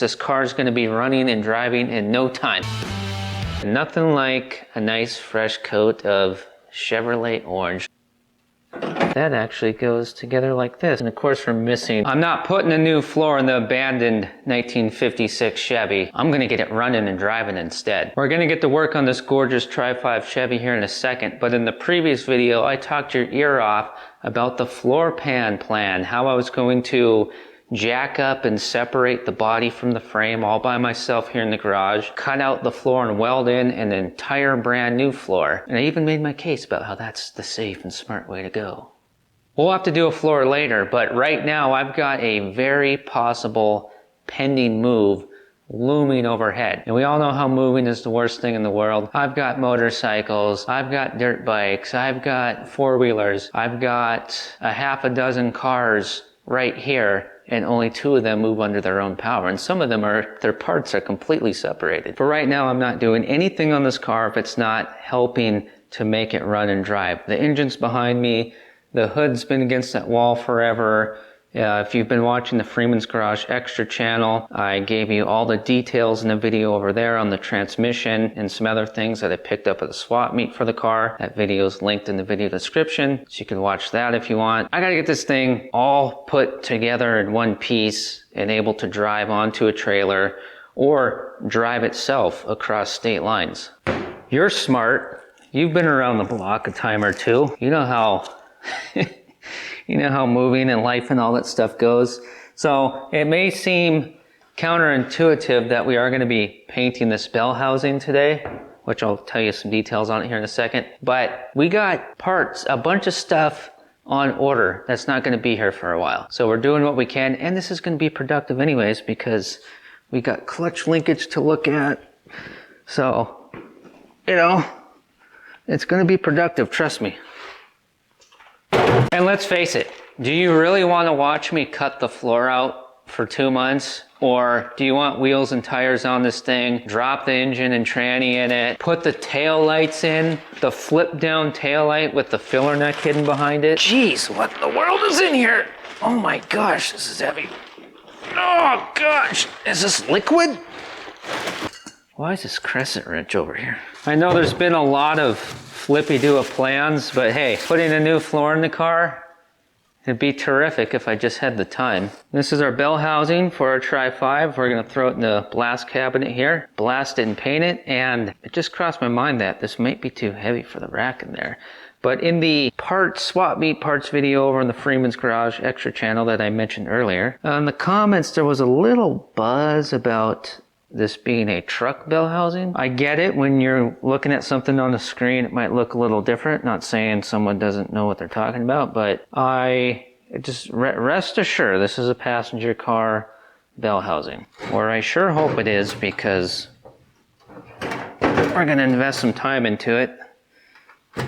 This car is going to be running and driving in no time. Nothing like a nice fresh coat of Chevrolet orange. That actually goes together like this. And of course I'm not putting a new floor in the abandoned 1956 Chevy. I'm gonna get it running and driving instead. We're gonna get to work on this gorgeous Tri-5 Chevy here in a second, but in the previous video, I talked your ear off about the floor pan plan, how I was going to jack up and separate the body from the frame all by myself here in the garage, cut out the floor and weld in an entire brand new floor. And I even made my case about how that's the safe and smart way to go. We'll have to do a floor later, but right now I've got a very possible pending move looming overhead. And we all know how moving is the worst thing in the world. I've got motorcycles, I've got dirt bikes, I've got four-wheelers, I've got a half a dozen cars right here, and only 2 of them move under their own power. And some of them their parts are completely separated. For right now, I'm not doing anything on this car if it's not helping to make it run and drive. The engine's behind me. The hood's been against that wall forever. If you've been watching the Freeman's Garage Extra channel, I gave you all the details in the video over there on the transmission and some other things that I picked up at the swap meet for the car. That video is linked in the video description, so you can watch that if you want. I gotta get this thing all put together in one piece and able to drive onto a trailer or drive itself across state lines. You're smart. You've been around the block a time or two. You know how you know how moving and life and all that stuff goes. So it may seem counterintuitive that we are going to be painting this bell housing today, which I'll tell you some details on it here in a second. But we got parts, a bunch of stuff on order that's not going to be here for a while. So we're doing what we can, and this is going to be productive anyways because we got clutch linkage to look at. So, you know, it's going to be productive, trust me. And let's face it, do you really want to watch me cut the floor out for 2 months? Or do you want wheels and tires on this thing, drop the engine and tranny in it, put the tail lights in, the flip down tail light with the filler neck hidden behind it? Jeez, what in the world is in here? Oh my gosh, this is heavy. Oh gosh, is this liquid? Why is this crescent wrench over here? I know there's been a lot of flippy-do of plans, but hey, putting a new floor in the car, it'd be terrific if I just had the time. This is our bell housing for our Tri-5. We're gonna throw it in the blast cabinet here, blast it and paint it, and it just crossed my mind that this might be too heavy for the rack in there. But in the parts, swap meet parts video over on the Freeman's Garage Extra channel that I mentioned earlier, in the comments there was a little buzz about this being a truck bell housing. I get it, when you're looking at something on the screen it might look a little different, not saying someone doesn't know what they're talking about, but rest assured this is a passenger car bell housing. Or I sure hope it is, because we're going to invest some time into it.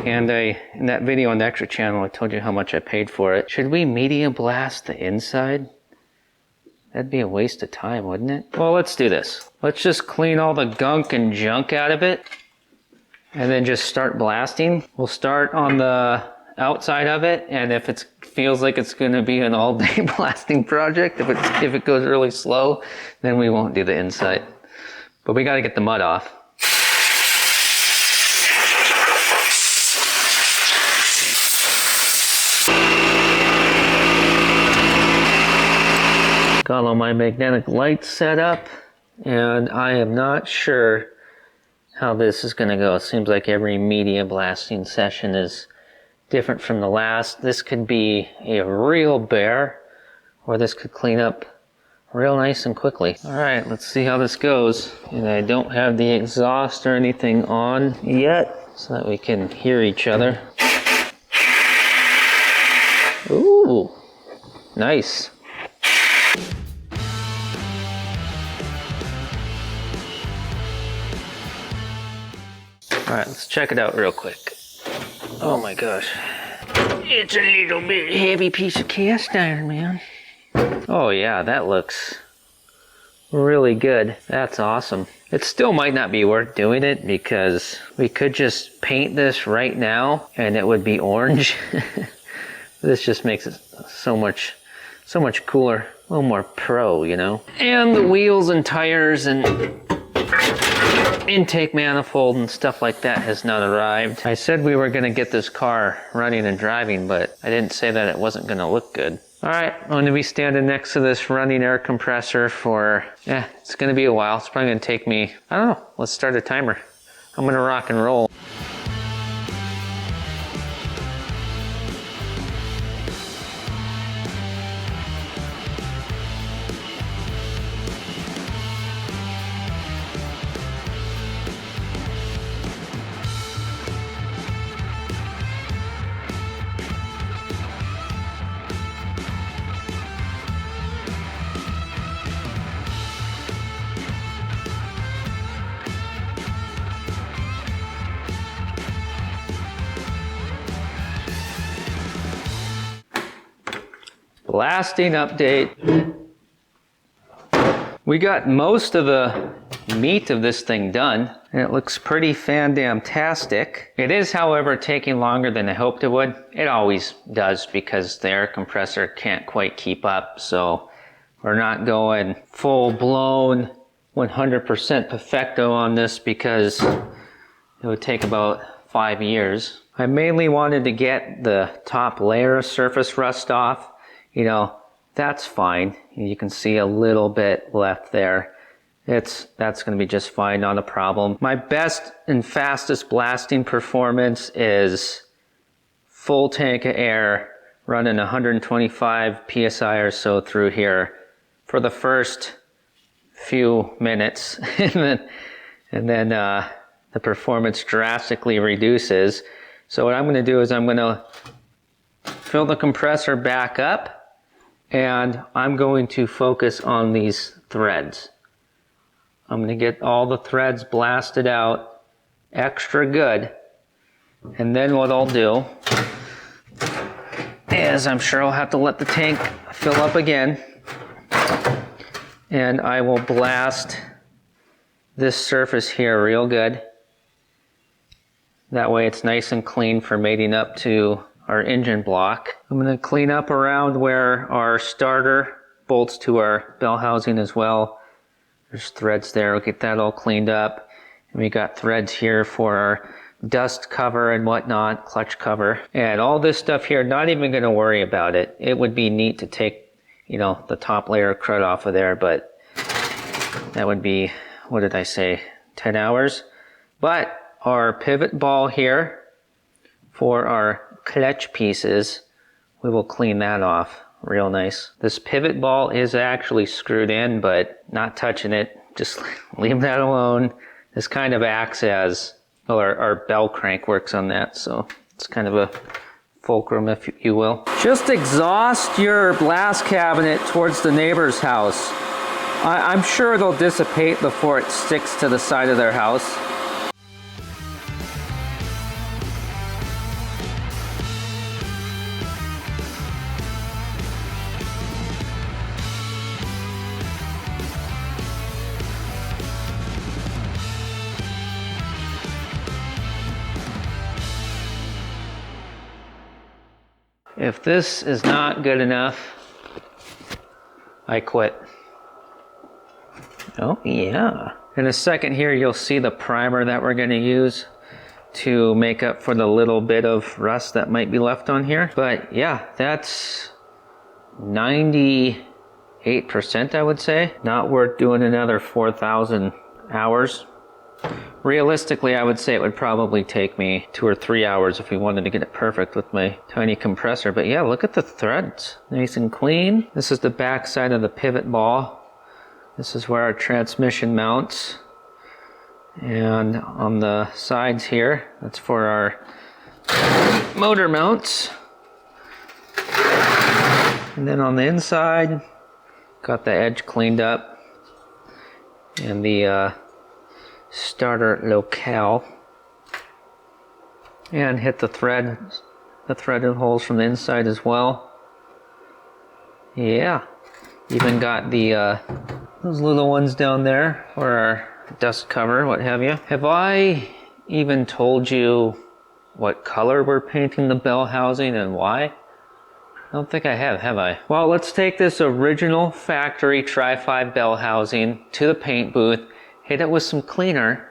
And in that video on the Extra channel I told you how much I paid for it. Should we media blast the inside? That'd be a waste of time, wouldn't it? Well, let's do this. Let's just clean all the gunk and junk out of it and then just start blasting. We'll start on the outside of it, and if it feels like it's going to be an all-day blasting project, if it goes really slow, then we won't do the inside. But we got to get the mud off. Got all my magnetic lights set up, and I am not sure how this is going to go. It seems like every media blasting session is different from the last. This could be a real bear, or this could clean up real nice and quickly. Alright, let's see how this goes. And I don't have the exhaust or anything on yet, so that we can hear each other. Ooh, nice. Alright, let's check it out real quick. Oh my gosh. It's a little bit heavy piece of cast iron, man. Oh yeah, that looks really good. That's awesome. It still might not be worth doing it because we could just paint this right now and it would be orange. This just makes it so much So much cooler, a little more pro, you know? And the wheels and tires and intake manifold and stuff like that has not arrived. I said we were gonna get this car running and driving, but I didn't say that it wasn't gonna look good. All right, I'm gonna be standing next to this running air compressor for, it's gonna be a while. It's probably gonna take me, I don't know, let's start a timer. I'm gonna rock and roll. Blasting update. We got most of the meat of this thing done, and it looks pretty fan-damn-tastic. It is, however, taking longer than I hoped it would. It always does because the air compressor can't quite keep up, so we're not going full-blown 100% perfecto on this because it would take about 5 years. I mainly wanted to get the top layer of surface rust off. You know, that's fine. You can see a little bit left there. That's going to be just fine, not a problem. My best and fastest blasting performance is full tank of air running 125 psi or so through here for the first few minutes, and then the performance drastically reduces. So what I'm going to do is I'm going to fill the compressor back up, and I'm going to focus on these threads. I'm going to get all the threads blasted out extra good. And then what I'll do is I'm sure I'll have to let the tank fill up again. And I will blast this surface here real good. That way it's nice and clean for mating up to our engine block. I'm going to clean up around where our starter bolts to our bell housing as well. There's threads there. We'll get that all cleaned up. And we got threads here for our dust cover and whatnot, clutch cover. And all this stuff here, not even going to worry about it. It would be neat to take, you know, the top layer of crud off of there, but that would be, what did I say, 10 hours? But our pivot ball here for our clutch pieces, we will clean that off real nice. This pivot ball is actually screwed in, but not touching it. Just leave that alone. This kind of acts as, well, our bell crank works on that, so it's kind of a fulcrum, if you will. Just exhaust your blast cabinet towards the neighbor's house. I'm sure they'll dissipate before it sticks to the side of their house. If this is not good enough, I quit. Oh yeah. In a second here, you'll see the primer that we're going to use to make up for the little bit of rust that might be left on here. But yeah, that's 98%, I would say. Not worth doing another 4,000 hours. Realistically, I would say it would probably take me 2 or 3 hours if we wanted to get it perfect with my tiny compressor. But yeah, look at the threads. Nice and clean. This is the back side of the pivot ball. This is where our transmission mounts. And on the sides here, that's for our motor mounts. And then on the inside, got the edge cleaned up. And the starter locale, and hit the threaded holes from the inside as well. Yeah, even got the those little ones down there for our dust cover, what have you. Have I even told you what color we're painting the bell housing and why? I don't think I have I? Well, let's take this original factory Tri-5 bell housing to the paint booth, hit it with some cleaner,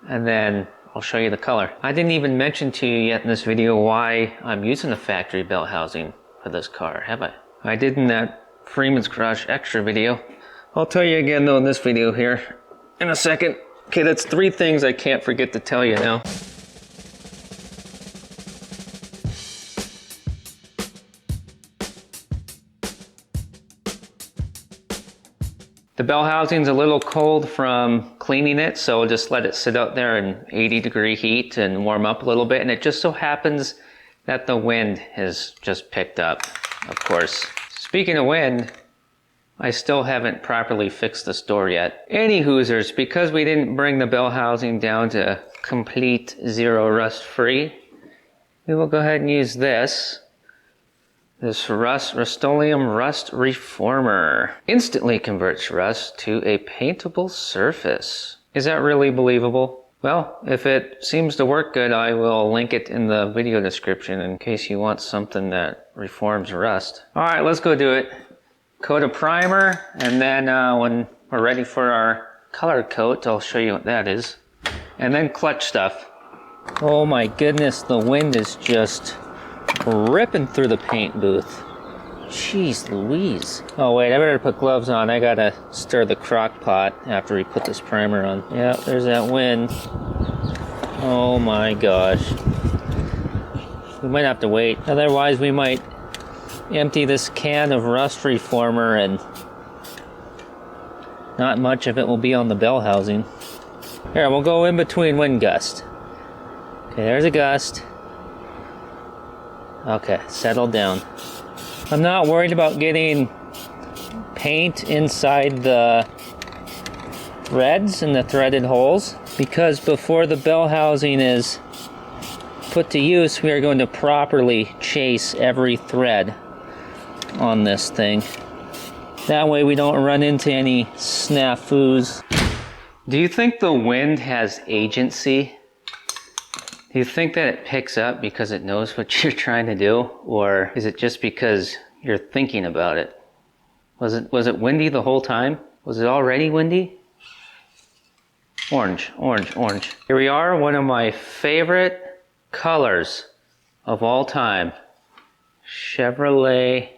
and then I'll show you the color. I didn't even mention to you yet in this video why I'm using a factory bell housing for this car, have I? I did in that Freeman's Garage Extra video. I'll tell you again though in this video here in a second. Okay, that's 3 things I can't forget to tell you now. The bell housing's a little cold from cleaning it, so we'll just let it sit out there in 80-degree heat and warm up a little bit. And it just so happens that the wind has just picked up, of course. Speaking of wind, I still haven't properly fixed this door yet. Any hoosers, because we didn't bring the bell housing down to complete 0 rust free, we will go ahead and use this Rust-Oleum Rust Reformer. Instantly converts rust to a paintable surface. Is that really believable? Well, if it seems to work good, I will link it in the video description in case you want something that reforms rust. All right, let's go do it. Coat a primer, and then when we're ready for our color coat, I'll show you what that is. And then clutch stuff. Oh my goodness, the wind is just ripping through the paint booth. Jeez Louise. Oh wait, I better put gloves on. I gotta stir the crock pot after we put this primer on. Yeah, there's that wind. Oh my gosh. We might have to wait. Otherwise we might empty this can of rust reformer and not much of it will be on the bell housing. Here, we'll go in between wind gusts. Okay, there's a gust. Okay, settle down. I'm not worried about getting paint inside the threads and the threaded holes, because before the bell housing is put to use, we are going to properly chase every thread on this thing. That way we don't run into any snafus. Do you think the wind has agency? Do you think that it picks up because it knows what you're trying to do? Or is it just because you're thinking about it? Was it windy the whole time? Was it already windy? Orange, orange, orange. Here we are, one of my favorite colors of all time. Chevrolet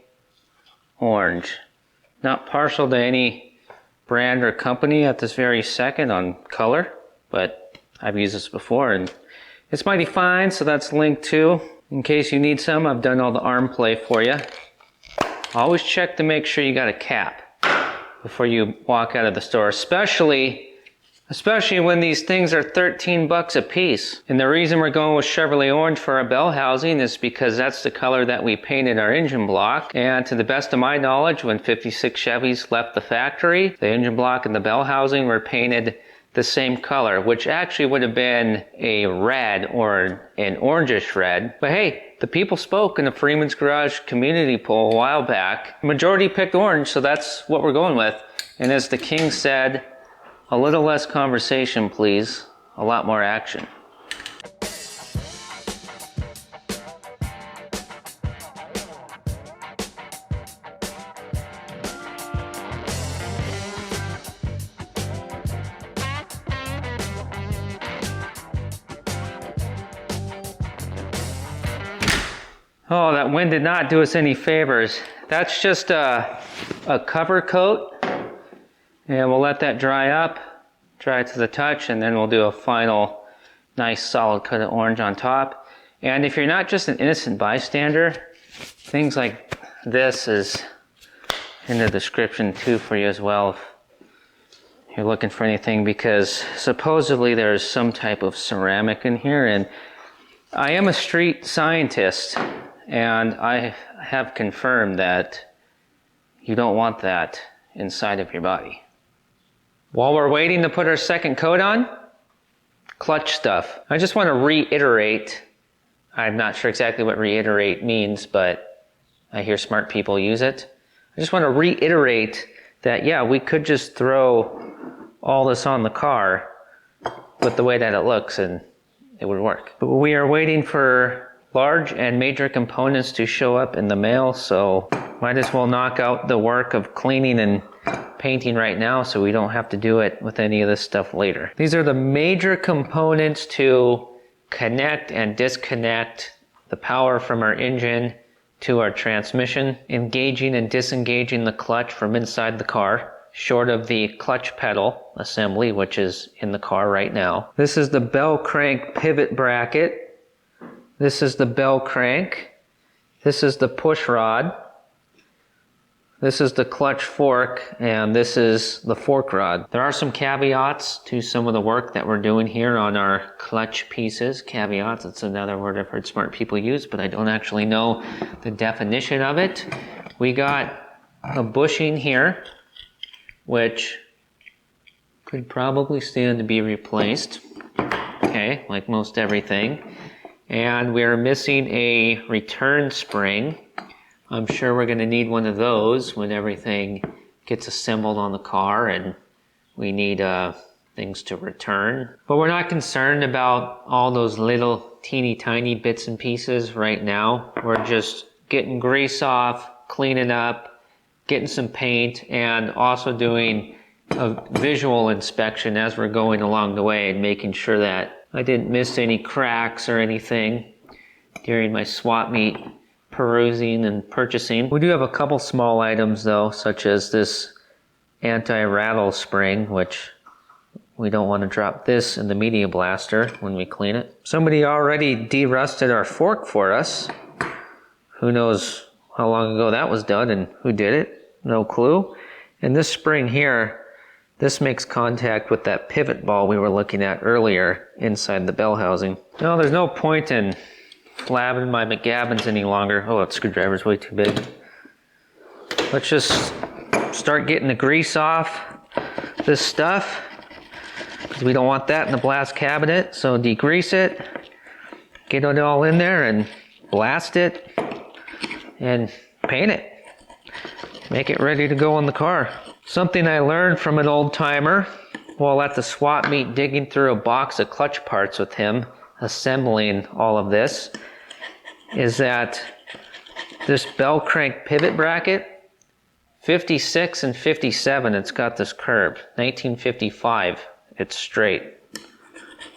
orange. Not partial to any brand or company at this very second on color, but I've used this before and it's mighty fine, so that's linked too. In case you need some, I've done all the arm play for you. Always check to make sure you got a cap before you walk out of the store, especially when these things are 13 bucks a piece. And the reason we're going with Chevrolet orange for our bell housing is because that's the color that we painted our engine block. And to the best of my knowledge, when 56 Chevys left the factory, the engine block and the bell housing were painted the same color, which actually would have been a red or an orangish red. But hey, the people spoke in the Freeman's Garage community poll a while back. Majority picked orange, so that's what we're going with. And as the king said, a little less conversation, please. A lot more action. Oh, that wind did not do us any favors. That's just a cover coat. And we'll let that dry up, dry to the touch, and then we'll do a final nice solid coat of orange on top. And if you're not just an innocent bystander, things like this is in the description too for you as well if you're looking for anything, because supposedly there's some type of ceramic in here, and I am a street scientist and I have confirmed that you don't want that inside of your body. While we're waiting to put our second coat on, clutch stuff. I just want to reiterate, I'm not sure exactly what reiterate means, but I hear smart people use it. I just want to reiterate that, yeah, we could just throw all this on the car with the way that it looks and it would work. But we are waiting for large and major components to show up in the mail, so might as well knock out the work of cleaning and painting right now so we don't have to do it with any of this stuff later. These are the major components to connect and disconnect the power from our engine to our transmission, engaging and disengaging the clutch from inside the car, short of the clutch pedal assembly, which is in the car right now. This is the bell crank pivot bracket. This is the bell crank. This is the push rod. This is the clutch fork, and this is the fork rod. There are some caveats to some of the work that we're doing here on our clutch pieces. Caveats, it's another word I've heard smart people use, but I don't actually know the definition of it. We got a bushing here, which could probably stand to be replaced. Okay, like most everything. And we're missing a return spring. I'm sure we're going to need one of those when everything gets assembled on the car and we need things to return. But we're not concerned about all those little teeny tiny bits and pieces right now. We're just getting grease off, cleaning up, getting some paint, and also doing a visual inspection as we're going along the way and making sure that I didn't miss any cracks or anything during my swap meet perusing and purchasing. We do have a couple small items though, such as this anti-rattle spring, which we don't want to drop this in the media blaster when we clean it. Somebody already de-rusted our fork for us. Who knows how long ago that was done and who did it? No clue. And this spring here, this makes contact with that pivot ball we were looking at earlier inside the bell housing. No, there's no point in flabbing my McGabbins any longer. Oh, that screwdriver's way too big. Let's just start getting the grease off this stuff, because we don't want that in the blast cabinet. So degrease it, get it all in there and blast it and paint it. Make it ready to go on the car. Something I learned from an old timer while at the swap meet digging through a box of clutch parts with him, assembling all of this, is that this bell crank pivot bracket, 56 and 57, it's got this curve. 1955, it's straight.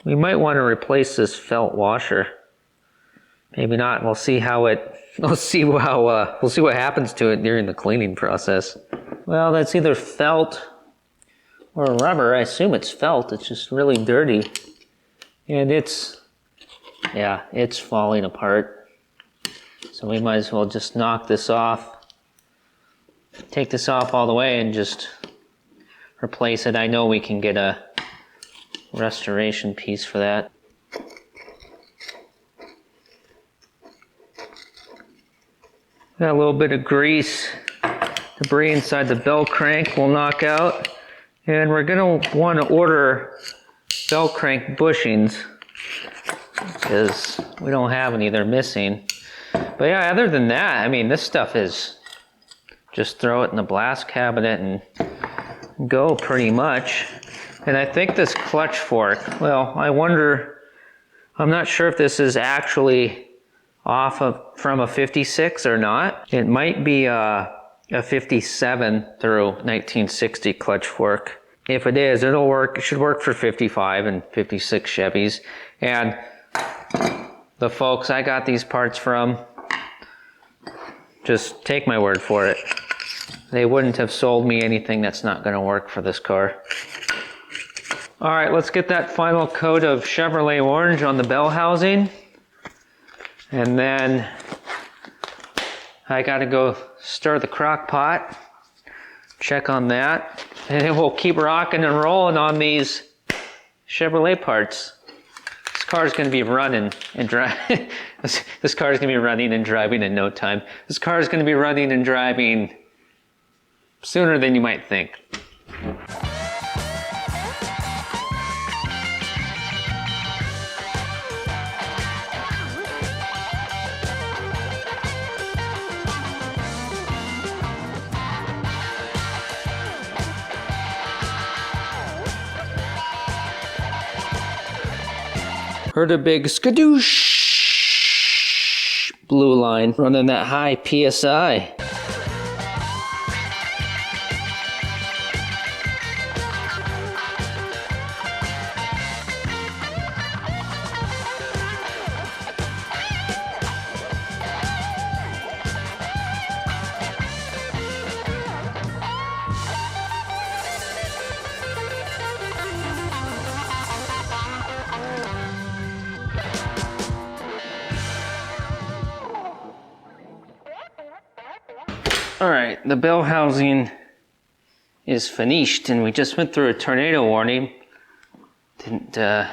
We might want to replace this felt washer. Maybe not. We'll see what happens to it during the cleaning process. Well, that's either felt or rubber. I assume it's felt. It's just really dirty. And it's falling apart. So we might as well just knock this off. Take this off all the way and just replace it. I know we can get a restoration piece for that. Got a little bit of grease, debris inside the bell crank we'll knock out. And we're going to want to order bell crank bushings, because we don't have any, they're missing. But yeah, other than that, I mean, this stuff is just throw it in the blast cabinet and go pretty much. And I think this clutch fork, well, I'm not sure if this is actually from a 56 or not. It might be a 57 through 1960 clutch fork. If it is, it'll work. It should work for 55 and 56 Chevys. And the folks I got these parts from, just take my word for it. They wouldn't have sold me anything that's not going to work for this car. All right, let's get that final coat of Chevrolet orange on the bell housing. And then I got to go stir the crock pot, check on that, and then we'll keep rocking and rolling on these Chevrolet parts. This car is going to be running and driving. This car is going to be running and driving in no time. This car is going to be running and driving sooner than you might think. Heard a big skadoosh blue line, running that high PSI. All right, the bell housing is finished, and we just went through a tornado warning. Didn't know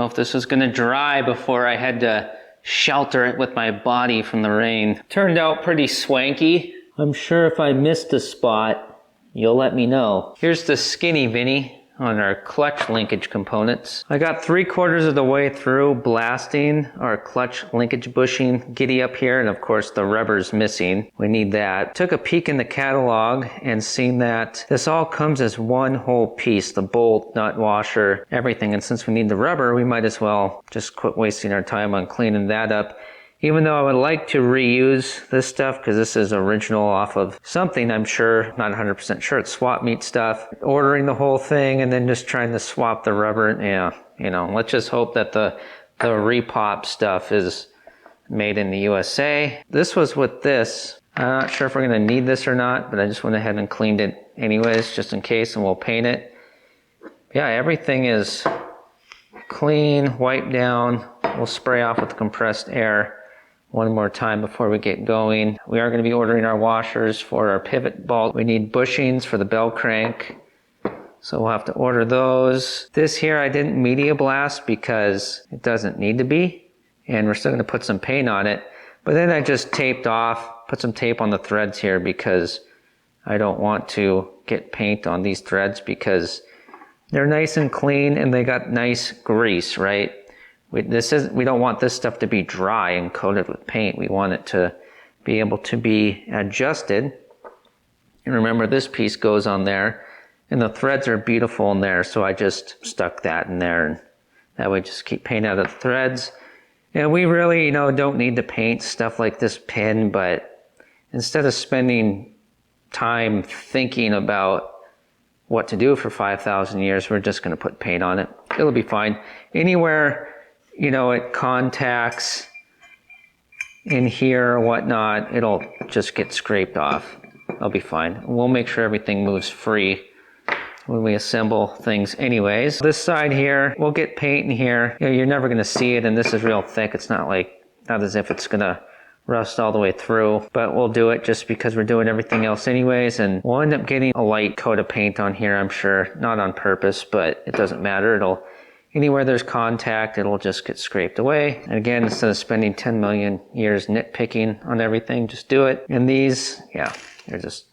if this was gonna dry before I had to shelter it with my body from the rain. Turned out pretty swanky. I'm sure if I missed a spot, you'll let me know. Here's the skinny Vinny on our clutch linkage components. I got 3/4 of the way through blasting our clutch linkage bushing giddy up here, and of course the rubber's missing. We need that. Took a peek in the catalog and seen that this all comes as one whole piece, the bolt, nut, washer, everything, and since we need the rubber, we might as well just quit wasting our time on cleaning that up. Even though I would like to reuse this stuff because this is original off of something, I'm sure, not 100% sure, it's swap meet stuff. Ordering the whole thing and then just trying to swap the rubber. Yeah, you know, let's just hope that the repop stuff is made in the USA. This was with this. I'm not sure if we're gonna need this or not, but I just went ahead and cleaned it anyways, just in case, and we'll paint it. Yeah, everything is clean, wiped down. We'll spray off with compressed air one more time before we get going. We are going to be ordering our washers for our pivot bolt. We need bushings for the bell crank, so we'll have to order those. This here I didn't media blast because it doesn't need to be, and we're still going to put some paint on it. But then I just taped off, put some tape on the threads here because I don't want to get paint on these threads because they're nice and clean and they got nice grease, right? We don't want this stuff to be dry and coated with paint. We want it to be able to be adjusted. And remember, this piece goes on there, and the threads are beautiful in there, so I just stuck that in there, and that way just keep paint out of the threads. And we really, don't need to paint stuff like this pin, but instead of spending time thinking about what to do for 5,000 years, we're just going to put paint on it. It'll be fine. Anywhere it contacts in here or whatnot, it'll just get scraped off. It'll be fine. We'll make sure everything moves free when we assemble things anyways. This side here, we'll get paint in here. You're never going to see it, and this is real thick. It's not as if it's going to rust all the way through, but we'll do it just because we're doing everything else anyways, and we'll end up getting a light coat of paint on here, I'm sure. Not on purpose, but it doesn't matter. Anywhere there's contact, it'll just get scraped away. And again, instead of spending 10 million years nitpicking on everything, just do it. And these, yeah, they're just,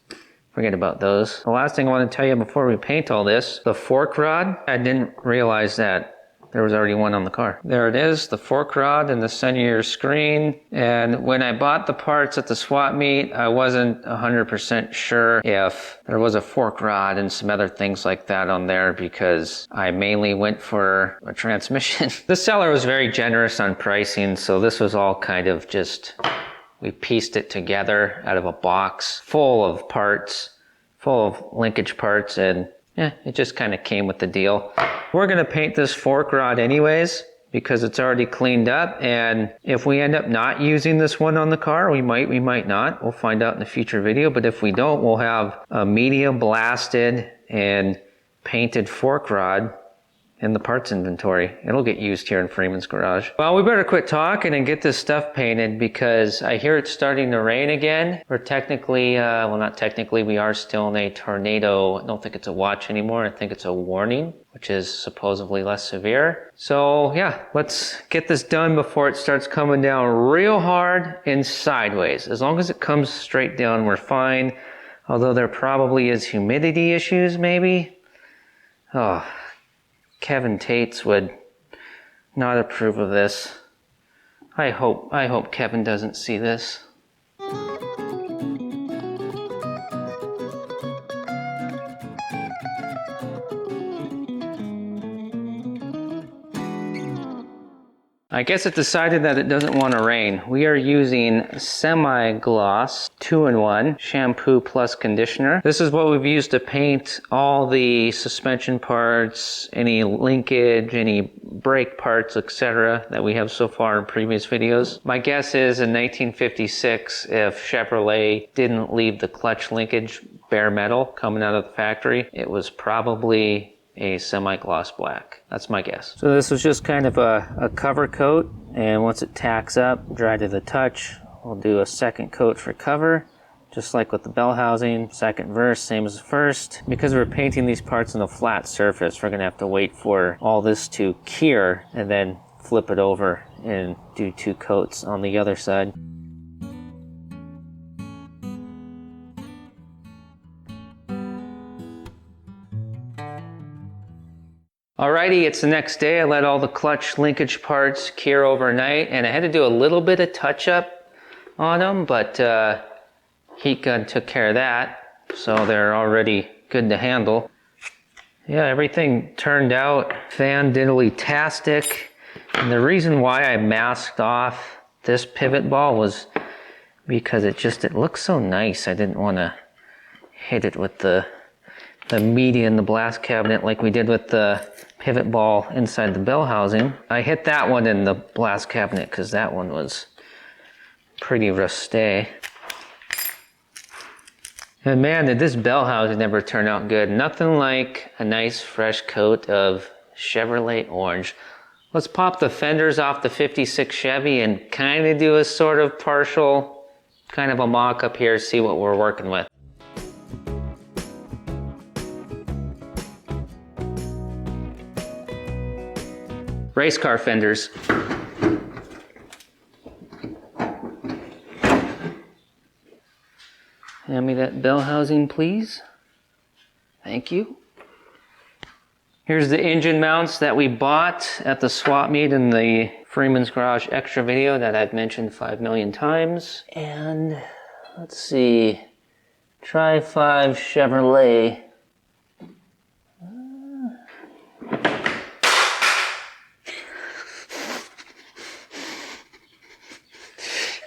forget about those. The last thing I want to tell you before we paint all this, the fork rod, I didn't realize that there was already one on the car. There it is, the fork rod in the center of your screen. And when I bought the parts at the swap meet, I wasn't 100% sure if there was a fork rod and some other things like that on there because I mainly went for a transmission. The seller was very generous on pricing, so this was all kind of just, we pieced it together out of a box full of parts, full of linkage parts, and it just kind of came with the deal. We're going to paint this fork rod anyways because it's already cleaned up, and if we end up not using this one on the car, we might not. We'll find out in a future video, but if we don't, we'll have a media blasted and painted fork rod in the parts inventory. It'll get used here in Freeman's garage. Well, we better quit talking and get this stuff painted because I hear it's starting to rain again. We're technically, well, not technically, we are still in a tornado. I don't think it's a watch anymore. I think it's a warning, which is supposedly less severe. So yeah, let's get this done before it starts coming down real hard and sideways. As long as it comes straight down, we're fine. Although there probably is humidity issues, maybe. Oh. Kevin Tates would not approve of this. I hope Kevin doesn't see this. I guess it decided that it doesn't want to rain. We are using Semi-Gloss 2-in-1 shampoo plus conditioner. This is what we've used to paint all the suspension parts, any linkage, any brake parts, etc. that we have so far in previous videos. My guess is in 1956, if Chevrolet didn't leave the clutch linkage bare metal coming out of the factory, it was probably a semi-gloss black. That's my guess. So this was just kind of a cover coat, and once it tacks up, dry to the touch, we'll do a second coat for cover, just like with the bell housing. Second verse, same as the first. Because we're painting these parts on a flat surface, we're gonna have to wait for all this to cure and then flip it over and do 2 coats on the other side. Alrighty, it's the next day. I let all the clutch linkage parts cure overnight, and I had to do a little bit of touch-up on them, but heat gun took care of that, so they're already good to handle. Yeah, everything turned out fan-diddly-tastic, and the reason why I masked off this pivot ball was because it looks so nice. I didn't want to hit it with the media in the blast cabinet like we did with the pivot ball inside the bell housing. I hit that one in the blast cabinet because that one was pretty rusty. And man, did this bell housing ever turn out good. Nothing like a nice fresh coat of Chevrolet orange. Let's pop the fenders off the 56 Chevy and kind of do a sort of partial, kind of a mock-up here, see what we're working with. Race car fenders. Hand me that bell housing, please. Thank you. Here's the engine mounts that we bought at the swap meet in the Freeman's Garage Extra video that I've mentioned 5 million times. And let's see, Tri-5 Chevrolet.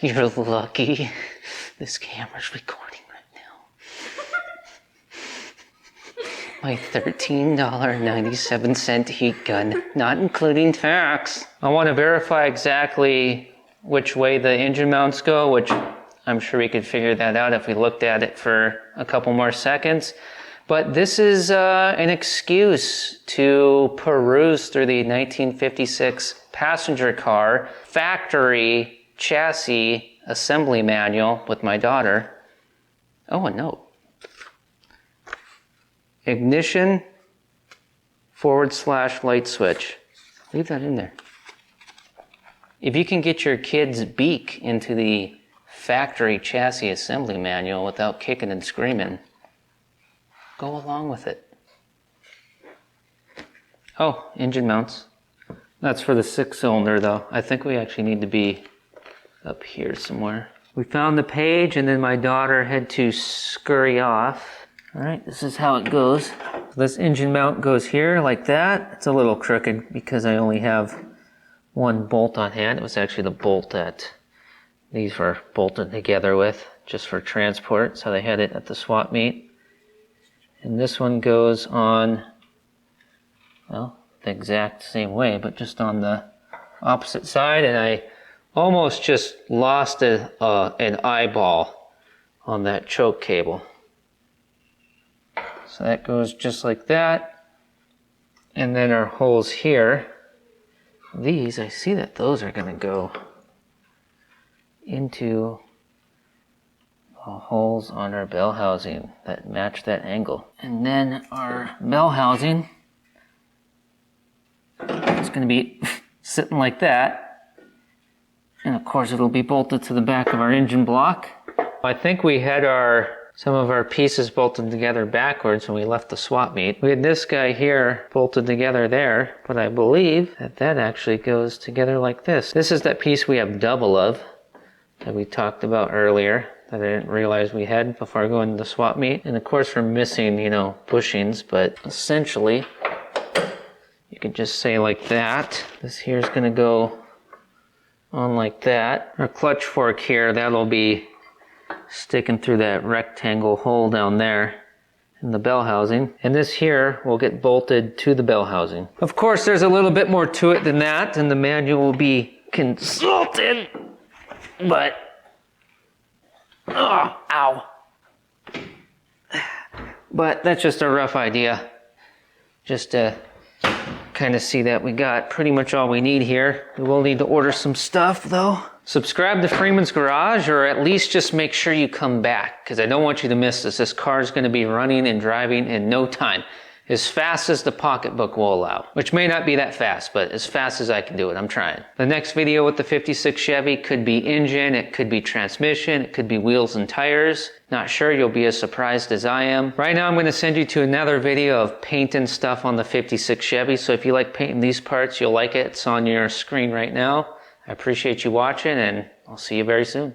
You're lucky this camera's recording right now. My $13.97 heat gun, not including tax. I want to verify exactly which way the engine mounts go, which I'm sure we could figure that out if we looked at it for a couple more seconds. But this is an excuse to peruse through the 1956 passenger car factory chassis assembly manual with my daughter. Oh, a note. Ignition / light switch. Leave that in there. If you can get your kid's beak into the factory chassis assembly manual without kicking and screaming, go along with it. Oh, engine mounts. That's for the 6-cylinder though. I think we actually need to be up here somewhere. We found the page and then my daughter had to scurry off. All right, this is how it goes. This engine mount goes here like that. It's a little crooked because I only have one bolt on hand. It was actually the bolt that these were bolted together with just for transport. So they had it at the swap meet. And this one goes on, well, the exact same way, but just on the opposite side. And I almost just lost an eyeball on that choke cable. So that goes just like that. And then our holes here, these, I see that those are gonna go into holes on our bell housing that match that angle. And then our bell housing is gonna be sitting like that. And of course it'll be bolted to the back of our engine block. I think we had some of our pieces bolted together backwards when we left the swap meet. We had this guy here bolted together there, but I believe that actually goes together like this. This is that piece we have double of that we talked about earlier that I didn't realize we had before going to the swap meet. And of course we're missing, bushings, but essentially you could just say like that. This here is gonna go on like that. Our clutch fork here, that'll be sticking through that rectangle hole down there in the bell housing. And this here will get bolted to the bell housing. Of course, there's a little bit more to it than that, and the manual will be consulted. But, oh, ow. But that's just a rough idea. Just to kind of see that we got pretty much all we need here. We will need to order some stuff though. Subscribe to Freeman's Garage, or at least just make sure you come back, because I don't want you to miss this. This car is going to be running and driving in no time. As fast as the pocketbook will allow. Which may not be that fast, but as fast as I can do it. I'm trying. The next video with the 56 Chevy could be engine, it could be transmission, it could be wheels and tires. Not sure, you'll be as surprised as I am. Right now I'm going to send you to another video of painting stuff on the 56 Chevy. So if you like painting these parts, you'll like it. It's on your screen right now. I appreciate you watching, and I'll see you very soon.